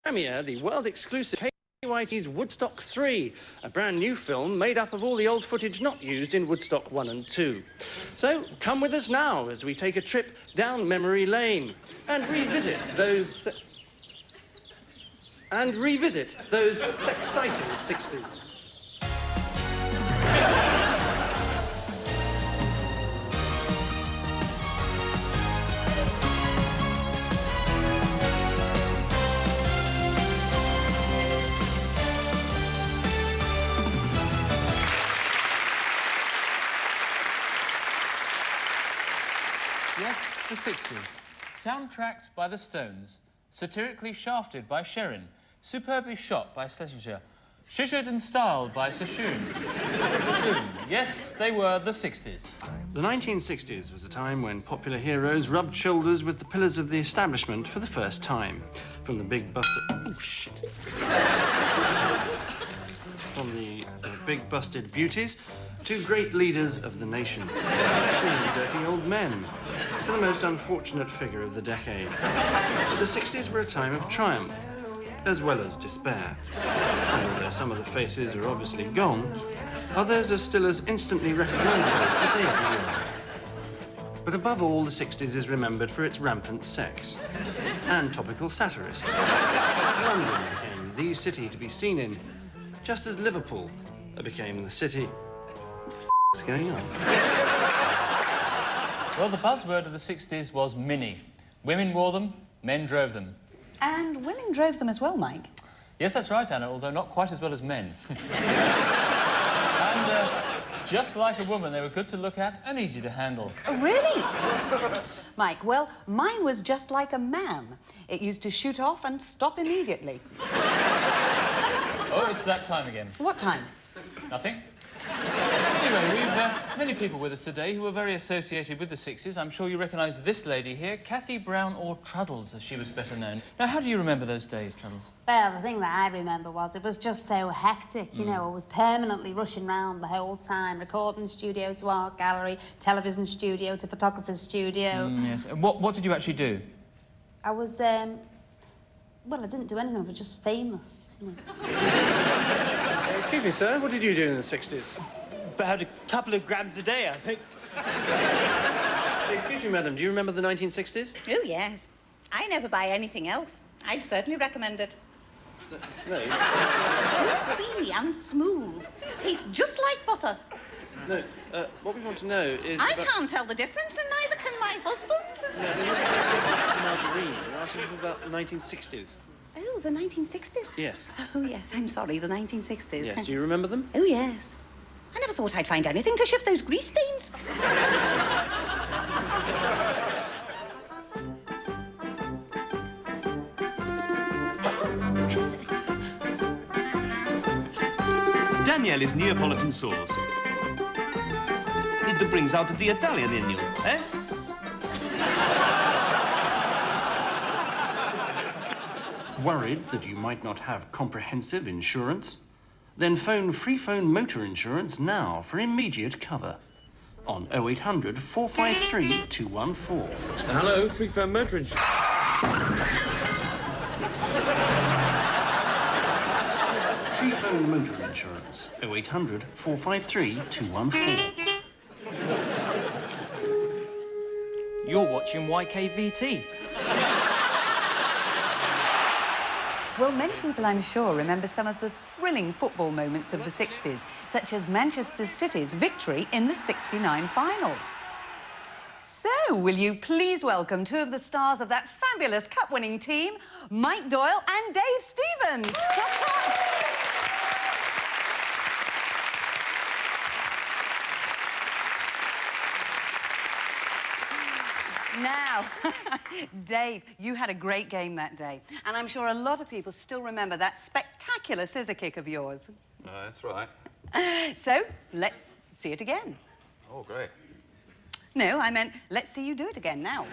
premiere the world-exclusive KYTV's Woodstock 3, a brand new film made up of all the old footage not used in Woodstock 1 and 2. So come with us now as we take a trip down memory lane and revisit those Sexciting 60s. Yes, the 60s. Soundtracked by the Stones, satirically shafted by Sherin, superbly shot by Schlesinger, shishered and styled by Sassoon. Yes, they were the 60s. The 1960s was a time when popular heroes rubbed shoulders with the pillars of the establishment for the first time. From the big busted... Oh, shit. From the big busted beauties to great leaders of the nation. To the dirty old men. To the most unfortunate figure of the decade. The 60s were a time of triumph, as well as despair. And although some of the faces are obviously gone, others are still as instantly recognisable as they ever were. But above all, the 60s is remembered for its rampant sex and topical satirists. As London became the city to be seen in, just as Liverpool became the city. What's going on? Well, the buzzword of the 60s was mini. Women wore them, men drove them. And women drove them as well, Mike. Yes, that's right, Anna, although not quite as well as men. And just like a woman, they were good to look at and easy to handle. Oh, really? Mike, well, mine was just like a man. It used to shoot off and stop immediately. Oh, it's that time again. What time? Nothing. Anyway, we've many people with us today who are very associated with the 60s. I'm sure you recognise this lady here, Kathy Brown, or Truddles, as she was better known. Now, how do you remember those days, Truddles? Well, the thing that I remember was it was just so hectic, you know. I was permanently rushing round the whole time, recording studio to art gallery, television studio to photographer's studio. Yes. And what did you actually do? I was, well, I didn't do anything. I was just famous, you know. Excuse me, sir, what did you do in the 60s? About a couple of grams a day, I think. Excuse me, madam, do you remember the 1960s? Oh, yes. I never buy anything else. I'd certainly recommend it. No. Creamy and smooth. Tastes just like butter. No, what we want to know is... I can't tell the difference, and neither can my husband. No, margarine. You're asking about the 1960s. Oh, the 1960s? Yes. Oh, yes, I'm sorry, the 1960s. Yes, do you remember them? Oh, yes. I never thought I'd find anything to shift those grease stains. Danielle's Neapolitan sauce. It brings out the Italian in you, eh? Worried that you might not have comprehensive insurance? Then phone Free Phone Motor Insurance now for immediate cover on 0800 453 214. Hello, Free Phone Motor Insurance. Free Phone Motor Insurance 0800 453 214. You're watching YKVT. Well, many people, I'm sure, remember some of the thrilling football moments of the 60s, such as Manchester City's victory in the '69 final. So, will you please welcome two of the stars of that fabulous cup-winning team, Mike Doyle and Dave Stevens. Now, Dave, you had a great game that day, and I'm sure a lot of people still remember that spectacular scissor kick of yours. That's right. So, let's see it again. Oh, great. No, I meant, let's see you do it again now.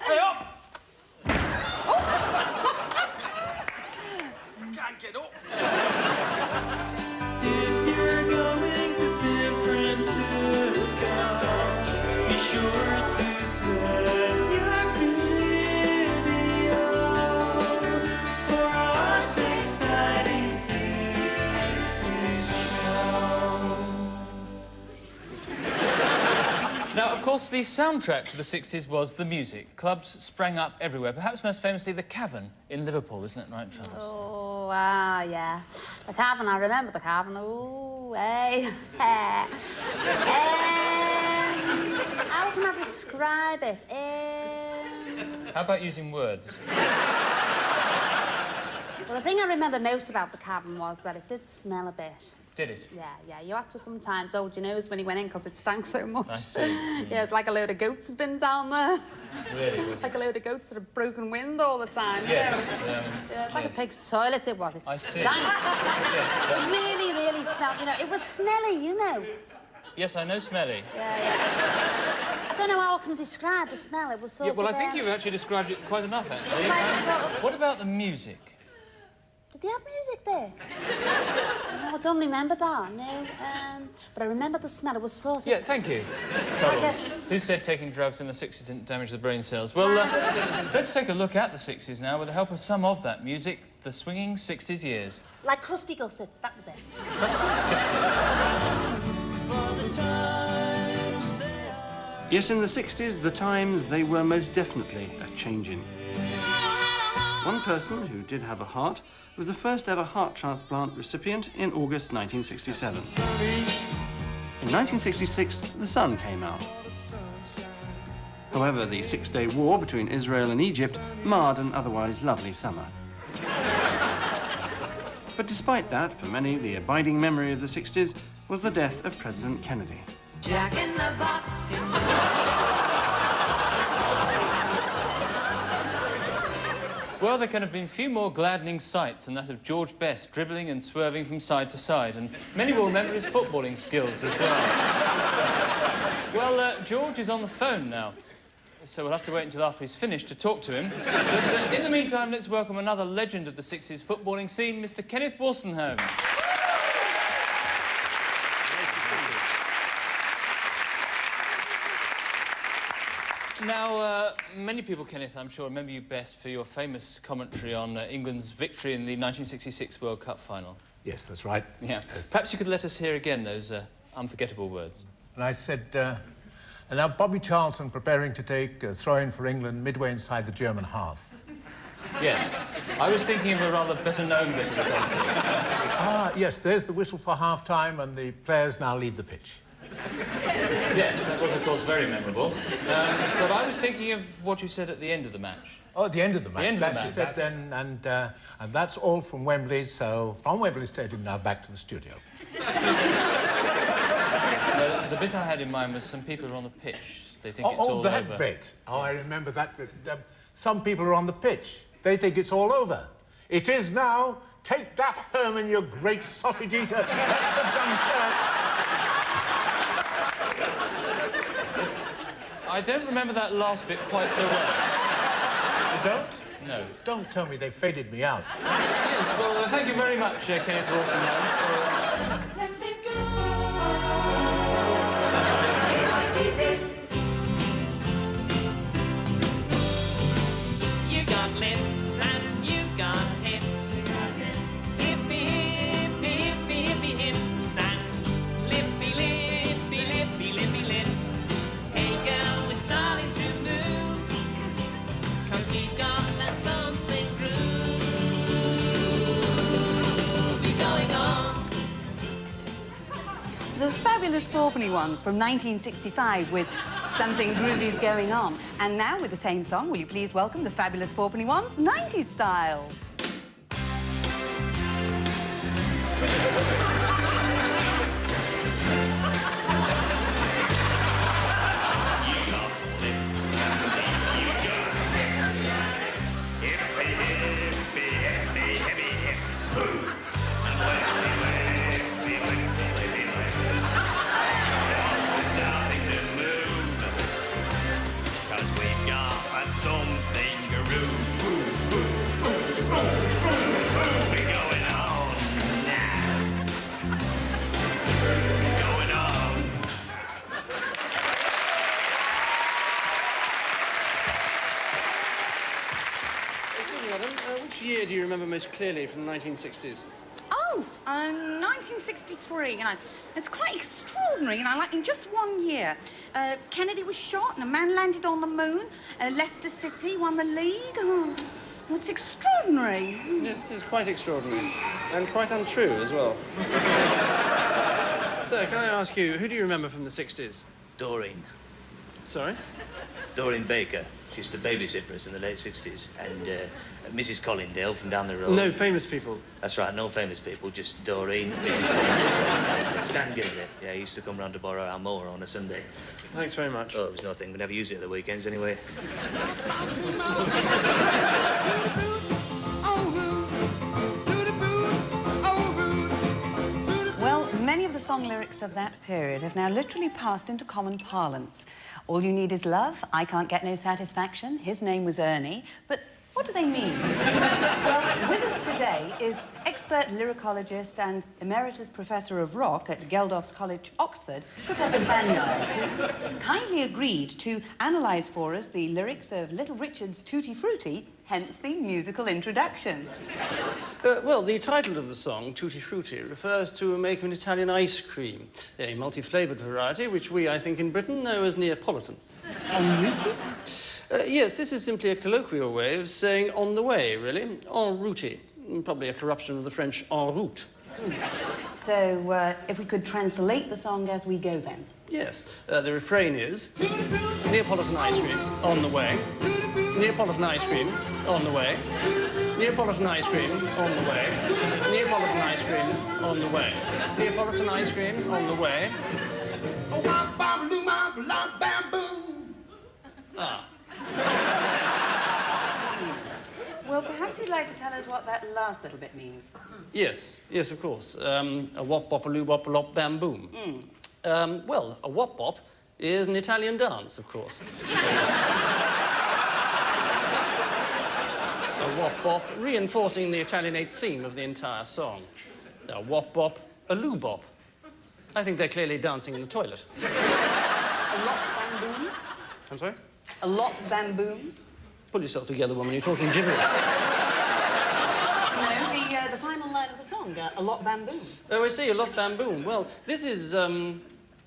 Hey, up! Can't get up. If you're going to San Francisco, be sure to say course, the soundtrack to the 60s was the music. Clubs sprang up everywhere, perhaps most famously the Cavern in Liverpool, isn't it right, Charles? Oh, yeah. The Cavern, I remember the Cavern. Ooh, hey. How can I describe it? How about using words? Well, the thing I remember most about the Cavern was that it did smell a bit. Did it? Yeah. You had to sometimes hold your nose when you went in because it stank so much. I see. Yeah, it's like a load of goats had been down there. Really, was it? Like a load of goats that had broken wind all the time. Yes. You know? Yeah, it's like yes. a pig's toilet, it was. It I see. stank. Yes. It really, really smelled. You know, it was smelly, you know. Yes, I know smelly. Yeah. I don't know how I can describe the smell. It was sort Yeah, well, of... I think you've actually described it quite enough, actually. Like sort of- What about the music? Did they have music there? No, I don't remember that, no. But I remember the smell. It was sort of... Yeah, thank you. Troubles. Like Who said taking drugs in the 60s didn't damage the brain cells? Well, let's take a look at the 60s now with the help of some of that music, the swinging 60s years. Like crusty gussets, that was it. Yes, in the 60s, the times, they were most definitely a-changin'. One person who did have a heart was the first ever heart transplant recipient in August 1967. In 1966, The Sun came out. However, the Six-Day War between Israel and Egypt marred an otherwise lovely summer. But despite that, for many, the abiding memory of the 60s was the death of President Kennedy. Jack in the Box. Well, there can have been few more gladdening sights than that of George Best dribbling and swerving from side to side, and many will remember his footballing skills as well. Well, George is on the phone now, so we'll have to wait until after he's finished to talk to him. But in the meantime, let's welcome another legend of the 60s footballing scene, Mr. Kenneth Wolstenholme. Now, many people, Kenneth, I'm sure, remember you best for your famous commentary on England's victory in the 1966 World Cup final. Yes, that's right. Yeah. Yes. Perhaps you could let us hear again those unforgettable words. And I said, and now Bobby Charlton preparing to take a throw-in for England midway inside the German half. Yes. I was thinking of a rather better-known bit of the commentary. Yes, there's the whistle for half-time and the players now leave the pitch. Yes, that was, of course, very memorable. But I was thinking of what you said at the end of the match. Oh, at the end of the match. The end of the match. Said then, and that's all from Wembley, so from Wembley Stadium now back to the studio. Yes, the bit I had in mind was some people are on the pitch. They think it's all that over. bit. Oh, I remember that bit. Some people are on the pitch. They think it's all over. It is now. Take that, Herman, you great sausage eater. That's the Dunkirk. Yes, I don't remember that last bit quite so well. You don't? No. Don't tell me they faded me out. Yes, well, thank you very much, Kenneth Wolstenholme, for... Let me go. KYTV. You got lips and you've got hips. Hippie, hippie, hippie, hippie hips and lippy, lippy, lippy, lippy lips. Hey girl, we're starting to move 'cause we've got that something groovy going on. The fabulous Fourpenny Ones from 1965 with Something Groovy's Going On. And now with the same song, will you please welcome the fabulous Fourpenny Ones 90s style. Excuse me, madam, which year do you remember most clearly from the 1960s? Oh, Oh, 1963, you know. It's quite extraordinary, you know, like in just 1 year. Kennedy was shot and a man landed on the moon. Leicester City won the league. Oh, it's extraordinary. Yes, it is quite extraordinary. And quite untrue as well. Sir, can I ask you, who do you remember from the 60s? Doreen. Sorry? Doreen Baker. She used to babysit for us in the late 60s. And Mrs. Collindale from down the road. No famous people. That's right, no famous people, just Doreen, Mrs. Collindale. Stan Gilder. Yeah, he used to come round to borrow our mower on a Sunday. Thanks very much. Oh, it was nothing. We never used it at the weekends anyway. Well, many of the song lyrics of that period have now literally passed into common parlance. All you need is love, I can't get no satisfaction, his name was Ernie, but what do they mean? Well, with us today is expert lyricologist and emeritus professor of rock at Geldof's College, Oxford, Professor Banyard, who's kindly agreed to analyse for us the lyrics of Little Richard's Tutti Frutti, hence the musical introduction. Well, the title of the song, Tutti Frutti, refers to a make of an Italian ice cream, a multi-flavoured variety which we, I think, in Britain know as Neapolitan. Yes, this is simply a colloquial way of saying on the way, really. En route. Probably a corruption of the French en route. So, if we could translate the song as we go, then. Yes, the refrain is Neapolitan ice cream, on the way. Neapolitan ice cream, on the way. Neapolitan ice cream, on the way. Neapolitan ice cream, on the way. Neapolitan ice cream, on the way. Ah. Well, perhaps you'd like to tell us what that last little bit means. Yes, yes, of course. A wop bop a loo bop a lop bam boom. Well, a wop bop is an Italian dance, of course. A wop bop reinforcing the Italianate theme of the entire song. A wop bop, a loo bop. I think they're clearly dancing in the toilet. A lot bamboom? I'm sorry? A lot bamboom? Pull yourself together, woman. You're talking gibberish. No, the final line of the song, a lot bamboom. Oh, I see, a lot bamboom. Well, this is,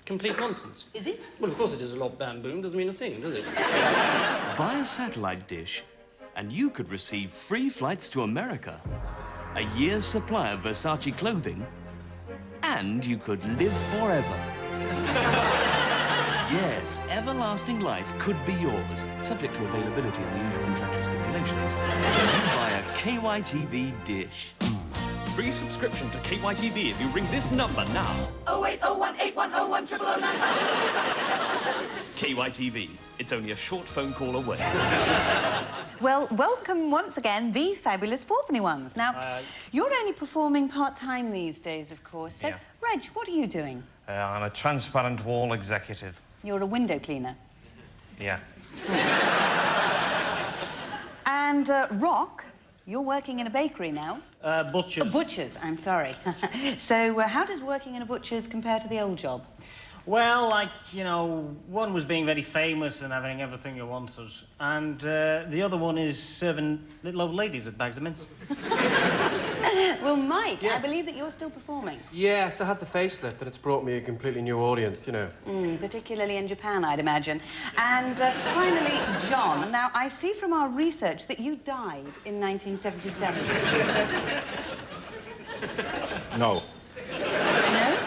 complete nonsense. Is it? Well, of course it is a lot bamboom. Doesn't mean a thing, does it? Buy a satellite dish, and you could receive free flights to America, a year's supply of Versace clothing, and you could live forever. Yes, everlasting life could be yours, subject to availability and the usual contractual stipulations, when you buy a KYTV dish. Free subscription to KYTV if you ring this number now. 08018101095. KYTV. It's only a short phone call away. Well, welcome once again, the fabulous Fourpenny Ones. Now, you're only performing part-time these days, of course. So, Yeah. Reg, what are you doing? I'm a transparent wall executive. You're a window cleaner. Yeah. And, Rock, you're working in a bakery now. Butchers. Butchers, I'm sorry. So, how does working in a butcher's compare to the old job? Well, like, you know, one was being very famous and having everything you wanted, and the other one is serving little old ladies with bags of mince. Well, Mike, I believe that you're still performing. Yes, I had the facelift and it's brought me a completely new audience, you know. Particularly in Japan, I'd imagine. And finally, John. Now, I see from our research that you died in 1977. No. No?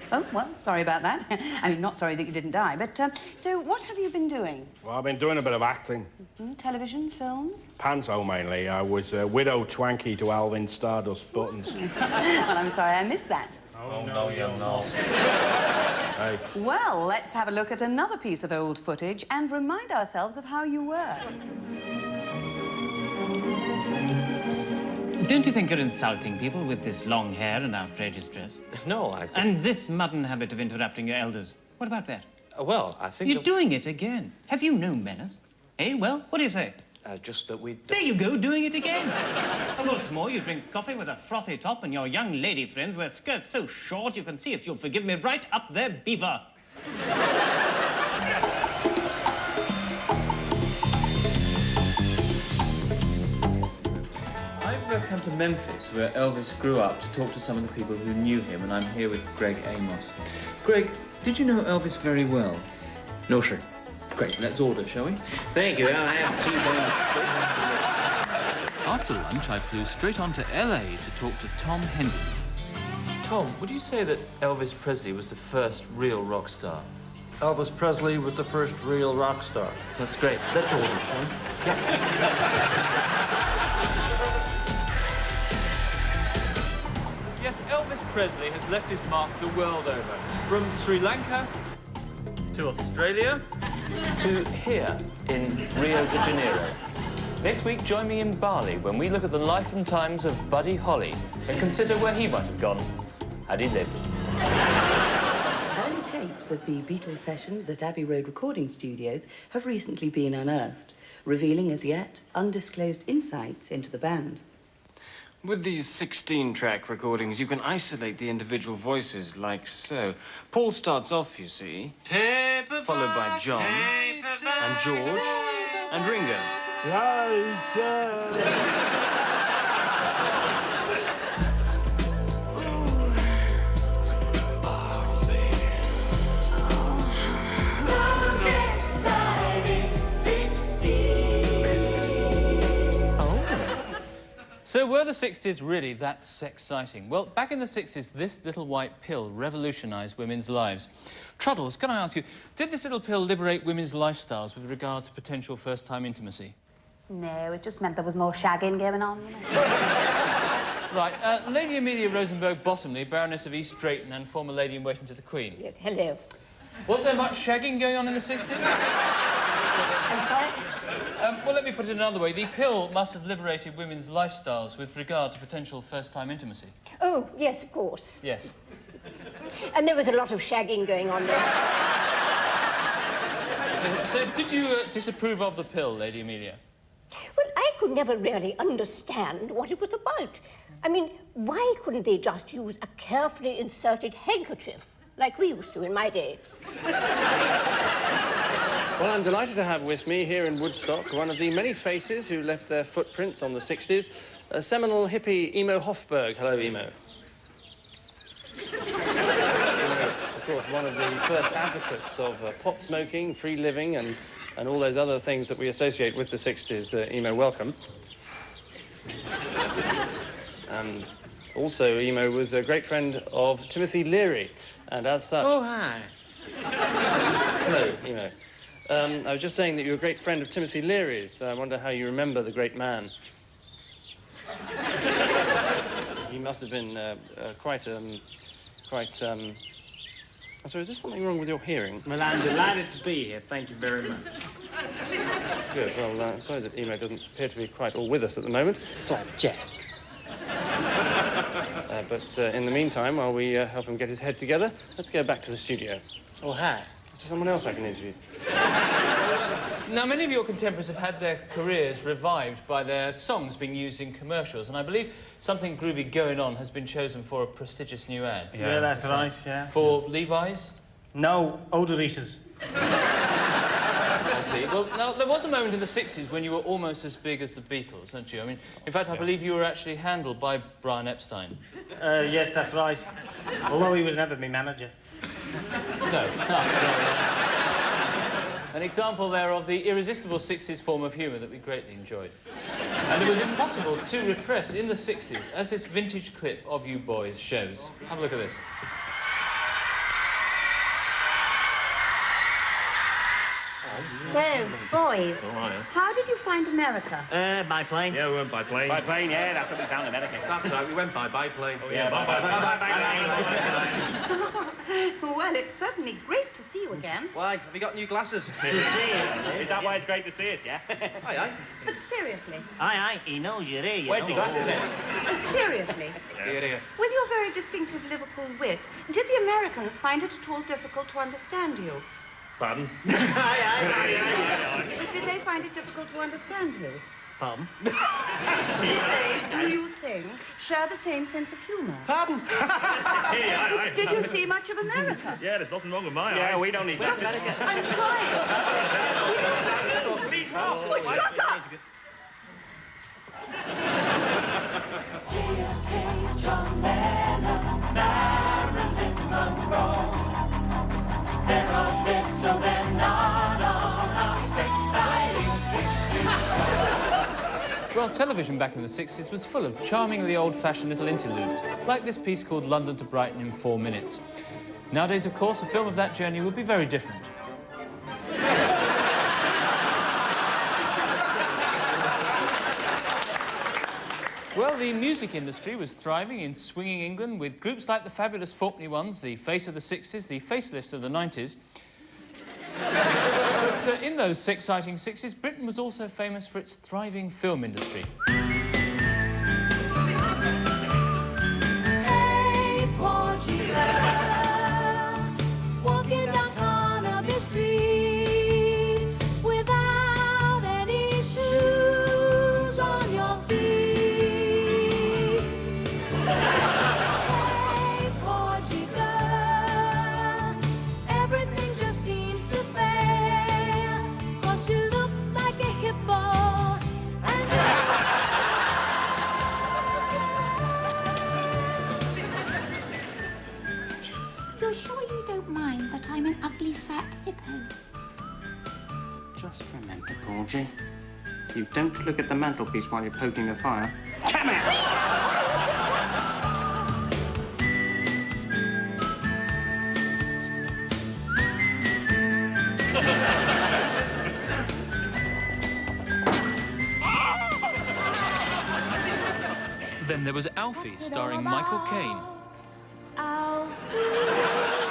Oh, well, sorry about that. I mean, not sorry that you didn't die, but, so what have you been doing? Well, I've been doing a bit of acting. Television, films? Panto, mainly. I was Widow Twanky to Alvin Stardust Buttons. Well, I'm sorry I missed that. Oh, no, you're not. Hey. Well, let's have a look at another piece of old footage and remind ourselves of how you were. Don't you think you're insulting people with this long hair and outrageous dress? No, I... And this modern habit of interrupting your elders. What about that? well, I think... You're doing it again. Have you no manners? Eh, well, what do you say? Just that we... There you go, doing it again. And what's more, you drink coffee with a frothy top and your young lady friends wear skirts so short you can see, if you'll forgive me, right up their beaver. come to Memphis, where Elvis grew up, to talk to some of the people who knew him, and I'm here with Greg Amos. Greg, did you know Elvis very well? No, sir. Great, let's order, shall we? Thank you. I have T-bone. After lunch, I flew straight on to LA to talk to Tom Henderson. Tom, would you say that Elvis Presley was the first real rock star? Elvis Presley was the first real rock star. That's great. Let's order, shall we? Yes, Elvis Presley has left his mark the world over. From Sri Lanka to Australia to here in Rio de Janeiro. Next week, join me in Bali when we look at the life and times of Buddy Holly and consider where he might have gone had he lived. Early tapes of the Beatles sessions at Abbey Road Recording Studios have recently been unearthed, revealing as yet undisclosed insights into the band. With these 16-track recordings, you can isolate the individual voices like so. Paul starts off, you see, followed by John, and George, and Ringo. So were the 60s really that sex-citing? Well, back in the 60s, this little white pill revolutionised women's lives. Truddles, can I ask you, did this little pill liberate women's lifestyles with regard to potential first-time intimacy? No, it just meant there was more shagging going on, you know. Right, Lady Amelia Rosenberg Bottomley, Baroness of East Drayton and former lady-in-waiting to the Queen. Yes, hello. Was there much shagging going on in the 60s? I'm sorry? Well, let me put it another way. The pill must have liberated women's lifestyles with regard to potential first-time intimacy. Oh, yes, of course. Yes. And there was a lot of shagging going on there. So, did you disapprove of the pill, Lady Amelia? Well, I could never really understand what it was about. I mean, why couldn't they just use a carefully inserted handkerchief, like we used to in my day? Well, I'm delighted to have with me here in Woodstock one of the many faces who left their footprints on the 60s, a seminal hippie, Emo Hofberg. Hello, Emo. Of course, one of the first advocates of pot smoking, free living, and all those other things that we associate with the 60s. Emo, welcome. Also, Emo was a great friend of Timothy Leary, and as such... Oh, hi. Hello, Emo. I was just saying that you're a great friend of Timothy Leary's. I wonder how you remember the great man. He must have been sorry, is there something wrong with your hearing? Well, I'm delighted to be here. Thank you very much. Good. Well, I'm sorry that Emo doesn't appear to be quite all with us at the moment. Like Jax. But in the meantime, while we help him get his head together, let's go back to the studio. Oh, hi. Is there someone else I can interview? Now, many of your contemporaries have had their careers revived by their songs being used in commercials, and I believe Something Groovy Going On has been chosen for a prestigious new ad. Yeah, that's right, yeah. For Levi's? No, Odoritas. I see. Well, now, there was a moment in the 60s when you were almost as big as the Beatles, weren't you? I mean, in fact, I believe you were actually handled by Brian Epstein. Yes, that's right. Although he was never my manager. No. An example there of the irresistible 60s form of humour that we greatly enjoyed. And it was impossible to repress in the 60s, as this vintage clip of you boys shows. Have a look at this. So, boys, how did you find America? By plane. Yeah, we went by plane. By plane, yeah, that's what we found America. That's right, we went by biplane. Oh, yeah, by Well, it's certainly great to see you again. Why? Have you got new glasses? To see us. Is that why it's great to see us, yeah? Aye, aye. But seriously, Aye, he knows you're here. Where's the glasses then? seriously, Here. with your very distinctive Liverpool wit, did the Americans find it at all difficult to understand you? Pardon? But did they find it difficult to understand you? Pardon? Did they, do you think, share the same sense of humour? Pardon? Did you see much of America? Yeah, there's nothing wrong with my eyes. Yeah, we don't need glasses. I'm trying. Will you please? Oh, shut up! JFK, John Lennon, Marilyn Monroe. They're all dead, so they're not on our Sexciting 60s. Well, television back in the 60s was full of charmingly old-fashioned little interludes, like this piece called London to Brighton in 4 minutes. Nowadays, of course, a film of that journey would be very different. Well, the music industry was thriving in swinging England with groups like the fabulous Fourpenny Ones, the face of the 60s, the facelifts of the 90s. But in those Sexciting 60s, Britain was also famous for its thriving film industry. Hey, Porgy girl, walking down Carnaby Street without any shoes on your feet. Hey, Porgy girl, everything just seems to fail, 'cause you look like a hippo and You're sure you don't mind that I'm an ugly fat hippo? Just remember, Porgy, you don't look at the mantelpiece while you're poking the fire. Come here! Then there was Alfie, starring Michael Caine.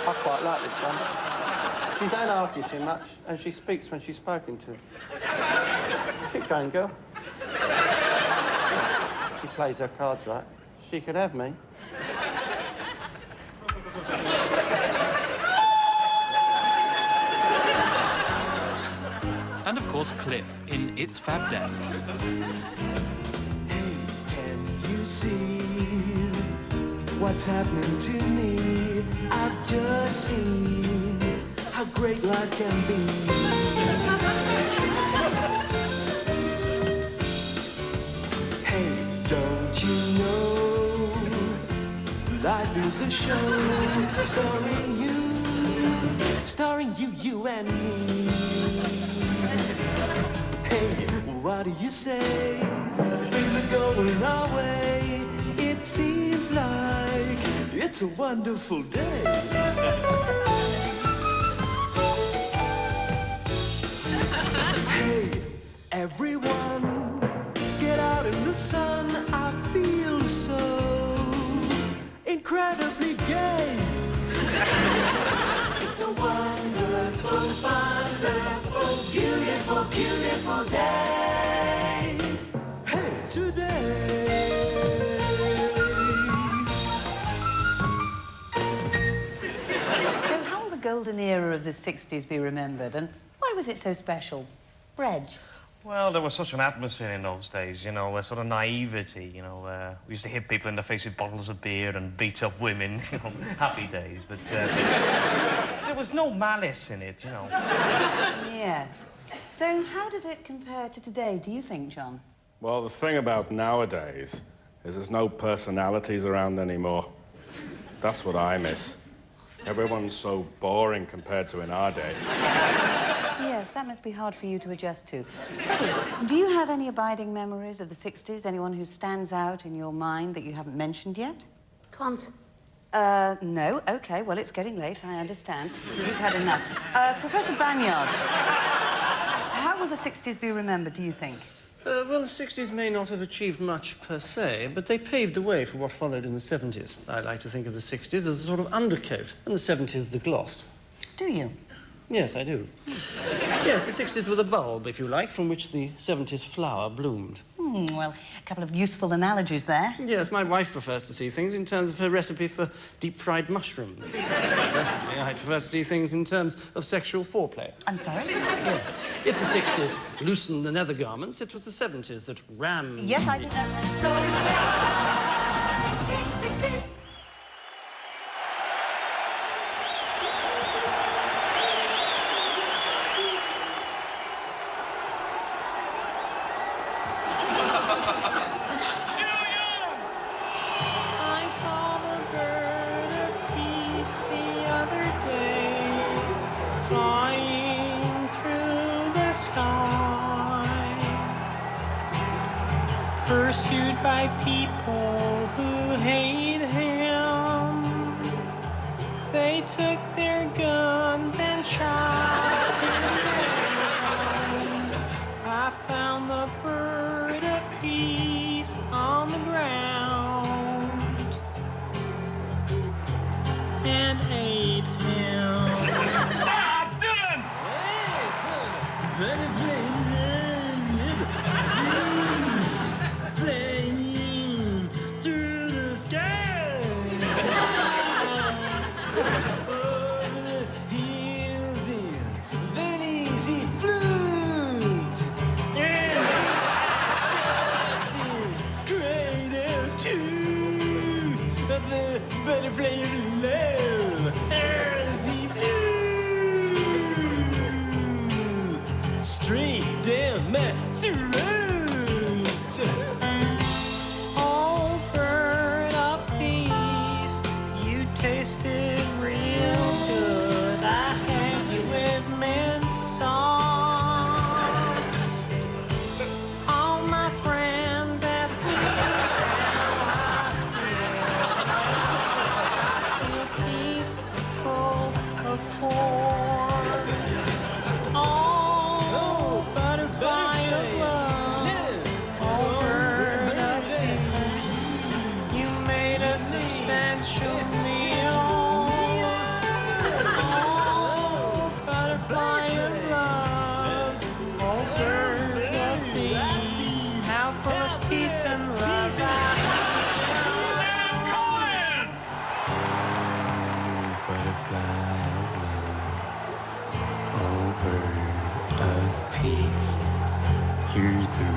I quite like this one. She don't argue too much, and she speaks when she's spoken to. Keep going, girl. She plays her cards right. She could have me. And, of course, Cliff in It's Fab Day. you see what's happening to me? I've just seen how great life can be. Hey, don't you know life is a show starring you, you and me. Hey, what do you say? Things are going our way. It seems like it's a wonderful day. Hey, everyone, get out in the sun. I feel so incredibly gay. It's a wonderful, wonderful, beautiful, beautiful day. Hey, today. So how will the golden era of the 60s be remembered, and why was it so special? Reg? Well, there was such an atmosphere in those days, you know, a sort of naivety, you know. We used to hit people in the face with bottles of beer and beat up women, you know, happy days, but there was no malice in it, you know. Yes. So how does it compare to today, do you think, John? Well, the thing about nowadays is there's no personalities around anymore. That's what I miss. Everyone's so boring compared to in our day. Yes, that must be hard for you to adjust to. Do you have any abiding memories of the 60s? Anyone who stands out in your mind that you haven't mentioned yet? Quant. No. OK, well, it's getting late, I understand. You've had enough. Professor Banyard, how will the 60s be remembered, do you think? Well, the 60s may not have achieved much per se, but they paved the way for what followed in the 70s. I like to think of the 60s as a sort of undercoat, and the 70s the gloss. Do you? Yes, I do. Yes, the 60s were the bulb, if you like, from which the 70s flower bloomed. Well, a couple of useful analogies there. Yes, my wife prefers to see things in terms of her recipe for deep-fried mushrooms. Personally, I prefer to see things in terms of sexual foreplay. I'm sorry? Yes. If the 60s loosened the nether garments, it was the 70s that rammed... Yes, I think that's... 60s. pursued by people who hate him. They took their guns and shot him down. I found the bird of peace on the ground and ate him. Stop, Dylan! Flying through the sky. Over the hills in valleys it floats. And stopped and cried out to the butterfly of love as he flew straight down my throat. Oh, bird of peace, you tasted real good. I had you with mint sauce. All my friends ask me how I feel peaceful, of course. Oh, butterfly of love, oh, bird of peace, you made a substantial meal. Oh, butterfly of love, oh, bird of peace, how full of peace and love I am. Oh, butterfly of love, oh, bird of peace, you're the